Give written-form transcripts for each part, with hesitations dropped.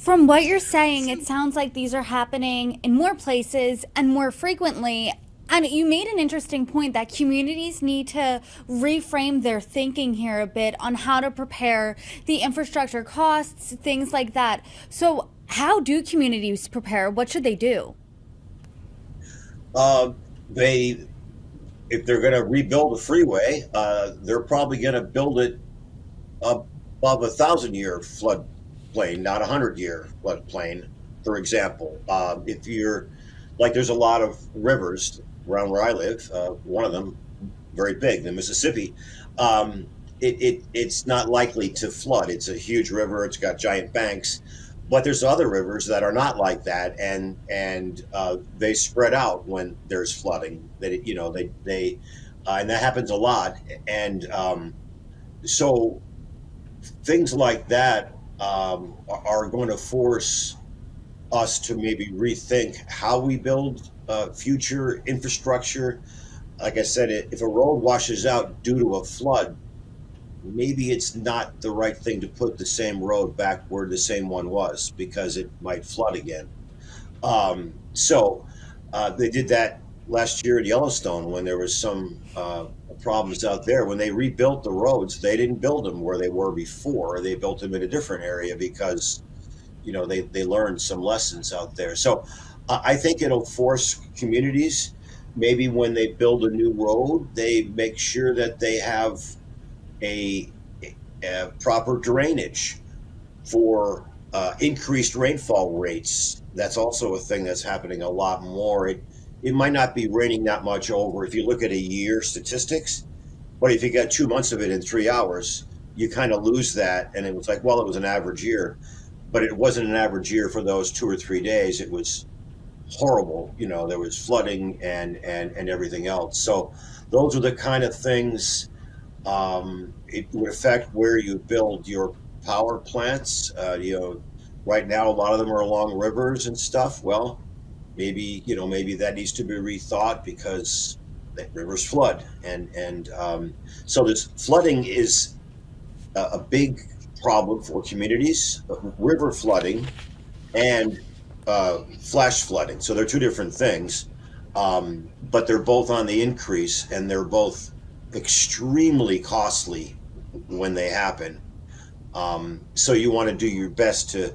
From what you're saying, it sounds like these are happening in more places and more frequently. And you made an interesting point that communities need to reframe their thinking here a bit on how to prepare, the infrastructure costs, things like that. So, how do communities prepare? What should they do? Uh, they, if they're going to rebuild a freeway, they're probably going to build it above 1,000 year floodplain, not 100 year floodplain. For example, if you're like, there's a lot of rivers around where I live. One of them very big, the Mississippi. It's not likely to flood. It's a huge river. It's got giant banks, but there's other rivers that are not like that, and they spread out when there's flooding. That they and that happens a lot, and so things like that are going to force us to maybe rethink how we build future infrastructure. Like I said, if a road washes out due to a flood, maybe it's not the right thing to put the same road back where the same one was because it might flood again. So they did that last year at Yellowstone when there was some problems out there. When they rebuilt the roads, they didn't build them where they were before. They built them in a different area because they learned some lessons out there. So I think it'll force communities. Maybe when they build a new road, they make sure that they have a, a proper drainage for increased rainfall rates. That's also a thing that's happening a lot more. It might not be raining that much over if you look at a year statistics, but if you get 2 months of it in 3 hours, you kind of lose that. And it was like, well, it was an average year, but it wasn't an average year for those 2 or 3 days. It was horrible. There was flooding and everything else. So those are the kind of things. It would affect where you build your power plants. Right now, a lot of them are along rivers and stuff. Well, maybe that needs to be rethought because the rivers flood, and so this flooding is a big problem for communities. River flooding and flash flooding. So they're two different things, but they're both on the increase, and they're both extremely costly when they happen. So you want to do your best to,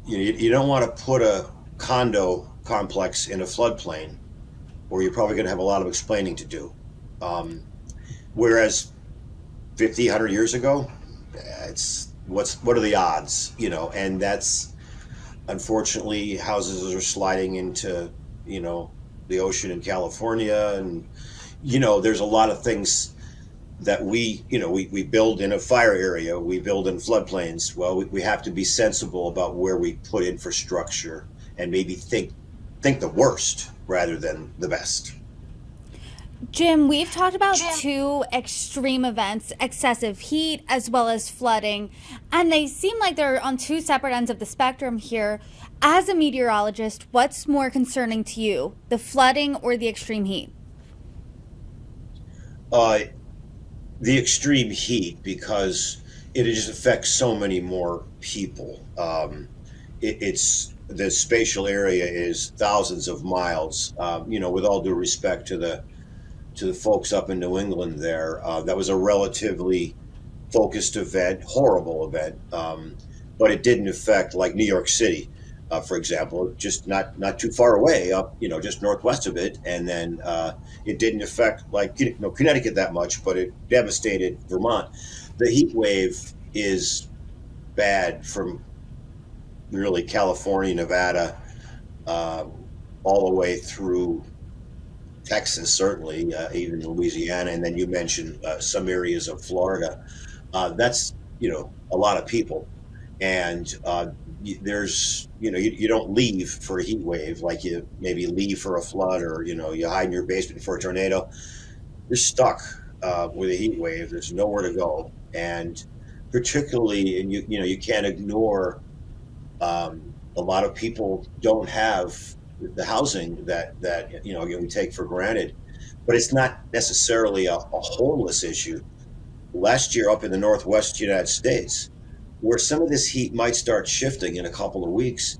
you don't want to put a condo complex in a floodplain, or you're probably going to have a lot of explaining to do. Um, Whereas 50, 100 years ago, what are the odds, and that's unfortunately houses are sliding into, the ocean in California, and there's a lot of things that we build in a fire area, we build in floodplains. Well, we have to be sensible about where we put infrastructure and maybe think the worst rather than the best. Jim, we've talked about two extreme events, excessive heat as well as flooding, and they seem like they're on two separate ends of the spectrum here. As a meteorologist, what's more concerning to you, the flooding or the extreme heat? Uh, the extreme heat, because it just affects so many more people. It's the spatial area is thousands of miles. With all due respect to the folks up in New England, there, that was a relatively focused event, horrible event, but it didn't affect like New York City. For example, just not too far away, up just northwest of it, and then it didn't affect like Connecticut that much, but it devastated Vermont. The heat wave is bad from really California, Nevada, uh, all the way through Texas, certainly, even Louisiana, and then you mentioned some areas of Florida. That's a lot of people, and there's you don't leave for a heat wave like you maybe leave for a flood, or you hide in your basement for a tornado. You're stuck with a heat wave. There's nowhere to go, and particularly, and you can't ignore. A lot of people don't have the housing that we take for granted, but it's not necessarily a homeless issue. Last year, up in the Northwest United States, where some of this heat might start shifting in a couple of weeks.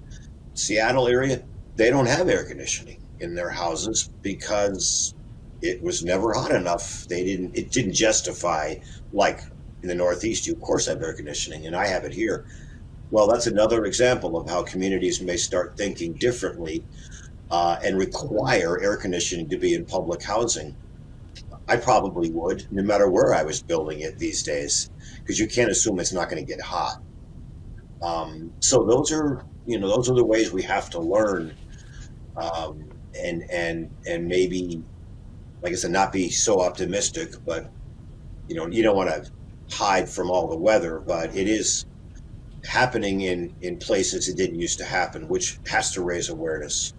Seattle area, they don't have air conditioning in their houses because it was never hot enough. It didn't justify, like in the Northeast, you of course have air conditioning, and I have it here. Well, that's another example of how communities may start thinking differently and require air conditioning to be in public housing. I probably would, no matter where I was building it these days, because you can't assume it's not going to get hot. So those are the ways we have to learn, and maybe, like I said, not be so optimistic, but you don't want to hide from all the weather, but it is happening in places it didn't used to happen, which has to raise awareness.